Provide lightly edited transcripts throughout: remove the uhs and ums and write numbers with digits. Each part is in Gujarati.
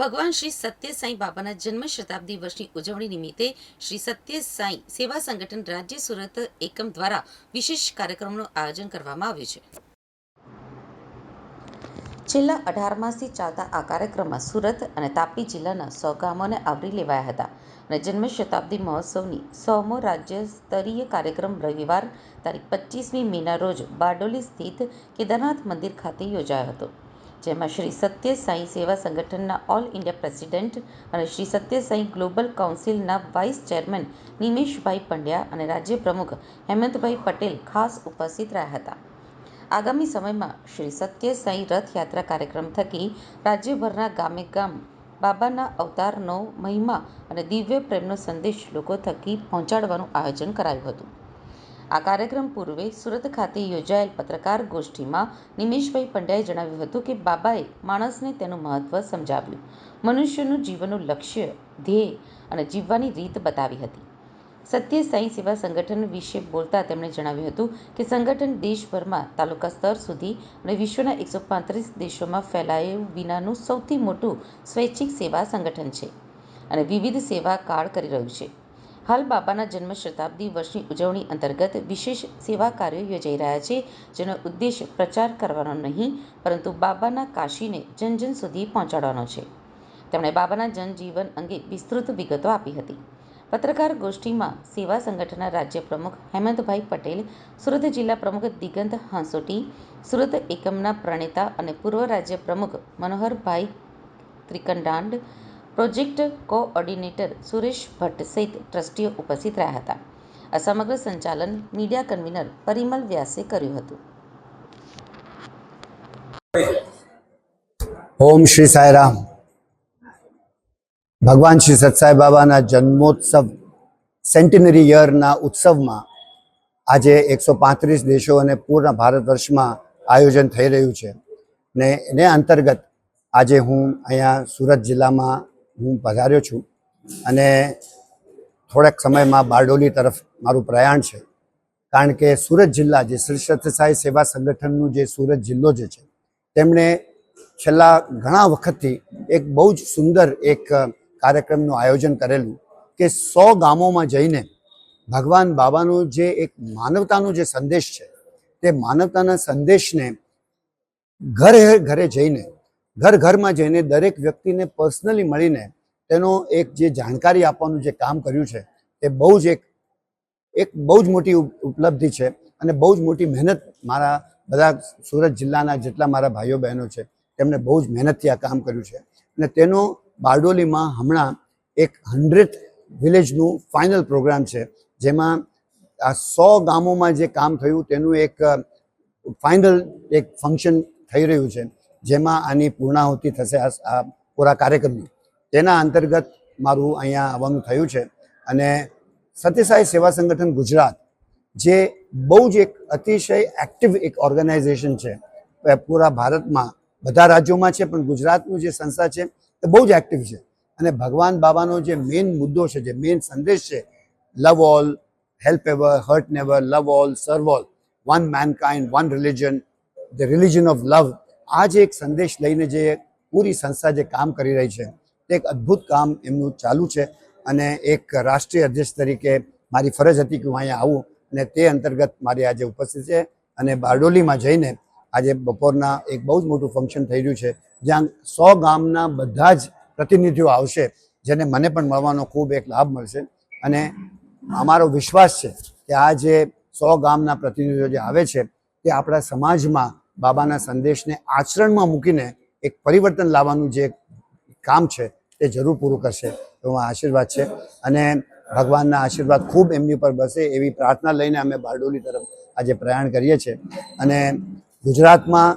ભગવાન શ્રી સત્ય સાંઈ બાબાના જન્મ શતાબ્દી વર્ષની ઉજવણી નિમિત્તે શ્રી સત્ય સાંઈ સેવા સંગઠન રાજ્ય સુરત એકમ દ્વારા વિશેષ કાર્યક્રમનું આયોજન કરવામાં આવ્યું છે. છેલ્લા 18 માસથી ચાલતા આ કાર્યક્રમમાં સુરત અને તાપી જિલ્લાના 100 ગામોને આવરી લેવાયા હતા અને જન્મ શતાબ્દી મહોત્સવની 100મો રાજ્ય સ્તરીય કાર્યક્રમ રવિવાર તારીખ 25મી મેના રોજ બારડોલી સ્થિત કેદારનાથ મંદિર ખાતે યોજાયો હતો. જેમાં શ્રી સત્ય સાંઈ સેવા સંગઠનના ઓલ ઇન્ડિયા પ્રેસિડેન્ટ અને શ્રી સત્ય સાંઈ ગ્લોબલ કાઉન્સિલના વાઇસ ચેરમેન નિમેશભાઈ પંડ્યા અને રાજ્ય પ્રમુખ હેમંતભાઈ પટેલ ખાસ ઉપસ્થિત રહ્યા હતા. આગામી સમયમાં શ્રી સત્ય સાંઈ રથયાત્રા કાર્યક્રમ થકી રાજ્યભરના ગામે ગામ બાબાના અવતારનો મહિમા અને દિવ્ય પ્રેમનો સંદેશ લોકો થકી પહોંચાડવાનું આયોજન કરાયું હતું. આ કાર્યક્રમ પૂર્વે સુરત ખાતે યોજાયેલ પત્રકાર ગોષ્ઠીમાં નિમેશભાઈ પંડ્યાએ જણાવ્યું હતું કે બાબાએ માણસને તેનું મહત્વ સમજાવ્યું, મનુષ્યનું જીવનનું લક્ષ્ય, ધ્યેય અને જીવવાની રીત બતાવી હતી. સત્ય સાંઈ સેવા સંગઠન વિશે બોલતા તેમણે જણાવ્યું હતું કે સંગઠન દેશભરમાં તાલુકા સ્તર સુધી અને વિશ્વના 135 દેશોમાં ફેલાયું વિનાનું સૌથી મોટું સ્વૈચ્છિક સેવા સંગઠન છે અને વિવિધ સેવા કાર્ય કરી રહ્યું છે. હાલ બાબાના જન્મ શતાબ્દી વર્ષની ઉજવણી અંતર્ગત વિશેષ સેવા કાર્યો યોજાઈ રહ્યા છે, જેનો ઉદ્દેશ પ્રચાર કરવાનો નહીં પરંતુ બાબાના કાશીને જન જન સુધી પહોંચાડવાનો છે. તેમણે બાબાના જનજીવન અંગે વિસ્તૃત વિગતો આપી હતી. પત્રકાર ગોષ્ઠીમાં સેવા સંગઠનના રાજ્ય પ્રમુખ હેમંતભાઈ પટેલ, સુરત જિલ્લા પ્રમુખ દિગંત હાંસોટી, સુરત એકમના પ્રણેતા અને પૂર્વ રાજ્ય પ્રમુખ મનોહરભાઈ ત્રિકંડાંડ, પ્રોજેક્ટ કોઓર્ડિનેટર સુરેશ ભટ્ટ સહિત ટ્રસ્ટીઓ ઉપસ્થિત રહ્યા હતા. આ સમગ્ર સંચાલન મીડિયા કન્વીનર પરિમલ વ્યાસે કર્યું હતું. ઓમ શ્રી સાંઈરામ. ભગવાન શ્રી સત્સાઈ બાબાના જન્મોત્સવ સેન્ટિનરી યરના ઉત્સવમાં આજે 135 દેશો અને પૂર્ણ ભારત વર્ષમાં આયોજન થઈ રહ્યું છે ને એને અંતર્ગત આજે હું અહીંયા સુરત જિલ્લામાં હું પધાર્યો છું અને થોડાક સમયમાં બારડોલી તરફ મારું પ્રયાણ છે. કારણ કે સુરત જિલ્લા જે શ્રી સત્ય સાંઈ સેવા સંગઠનનું જે સુરત જિલ્લો જે છે તેમણે છેલ્લા ઘણા વખતથી એક બહુ જ સુંદર એક કાર્યક્રમનું આયોજન કરેલું કે 100 ગામોમાં જઈને ભગવાન બાબાનું જે એક માનવતાનો જે સંદેશ છે તે માનવતાના સંદેશને ઘરે ઘરે જઈને ઘર ઘરમાં જઈને દરેક વ્યક્તિને પર્સનલી મળીને તેનો એક જે જાણકારી આપવાનું જે કામ કર્યું છે તે બહુ જ એક બહુ જ મોટી ઉપલબ્ધિ છે અને બહુ જ મોટી મહેનત મારા બધા સુરત જિલ્લાના જેટલા મારા ભાઈઓ બહેનો છે તેમણે બહુ જ મહેનતથી આ કામ કર્યું છે અને તેનો બારડોલીમાં હમણાં એક 100th વિલેજનું ફાઇનલ પ્રોગ્રામ છે, જેમાં આ 100 ગામોમાં જે કામ થયું તેનું એક ફાઇનલ એક ફંક્શન થઈ રહ્યું છે, જેમાં આની પૂર્ણાહુતિ થશે આ પૂરા કાર્યક્રમની. તેના અંતર્ગત મારું અહીંયા આવવાનું થયું છે અને સત્ય સાંઈ સેવા સંગઠન ગુજરાત જે બહુ જ એક અતિશય એક્ટિવ એક ઓર્ગેનાઇઝેશન છે, પૂરા ભારતમાં બધા રાજ્યોમાં છે પણ ગુજરાતનું જે સંસ્થા છે એ બહુ જ એક્ટિવ છે અને ભગવાન બાબાનો જે મેઇન મુદ્દો છે, જે મેઇન સંદેશ છે, love all, help ever, hurt never, love all, serve all, one mankind, one religion, the religion of love, આ જે એક સંદેશ લઈને જે પૂરી સંસ્થા જે કામ કરી રહી છે તે એક અદ્ભુત કામ એમનું ચાલુ છે અને એક રાષ્ટ્રીય અધ્યક્ષ તરીકે મારી ફરજ હતી કે હું અહીંયા આવું અને તે અંતર્ગત મારી આજે ઉપસ્થિત છે અને બારડોલીમાં જઈને આજે બપોરના એક બહુ જ મોટું ફંક્શન થઈ રહ્યું છે જ્યાં 100 ગામના બધા જ પ્રતિનિધિઓ આવશે, જેને મને પણ મળવાનો ખૂબ એક લાભ મળશે અને અમારો વિશ્વાસ છે કે આ જે 100 ગામના પ્રતિનિધિઓ જે આવે છે તે આપણા સમાજમાં બાબાના સંદેશને આચરણમાં મૂકીને એક પરિવર્તન લાવવાનું જે કામ છે તે જરૂર પૂરું કરશે. તો આશીર્વાદ છે અને ભગવાનના આશીર્વાદ ખૂબ એમની પર બસે એવી પ્રાર્થના લઈને અમે બારડોલી તરફ આજે પ્રયાણ કરીએ છીએ અને ગુજરાતમાં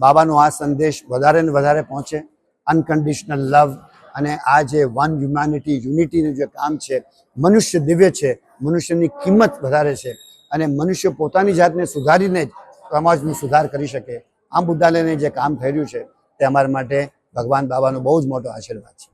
બાબાનો આ સંદેશ વધારે ને વધારે પહોંચે, અનકન્ડિશનલ લવ અને આ જે વન હ્યુમેનિટી, યુનિટીનું જે કામ છે, મનુષ્ય દિવ્ય છે, મનુષ્યની કિંમત વધારે છે અને મનુષ્ય પોતાની જાતને સુધારીને જ સમાજનો સુધાર કરી શકે, આ મુદ્દા લઈને જે કામ થઈ રહ્યું છે તે અમારા માટે ભગવાન બાબાનો બહુ જ મોટો આશીર્વાદ છે.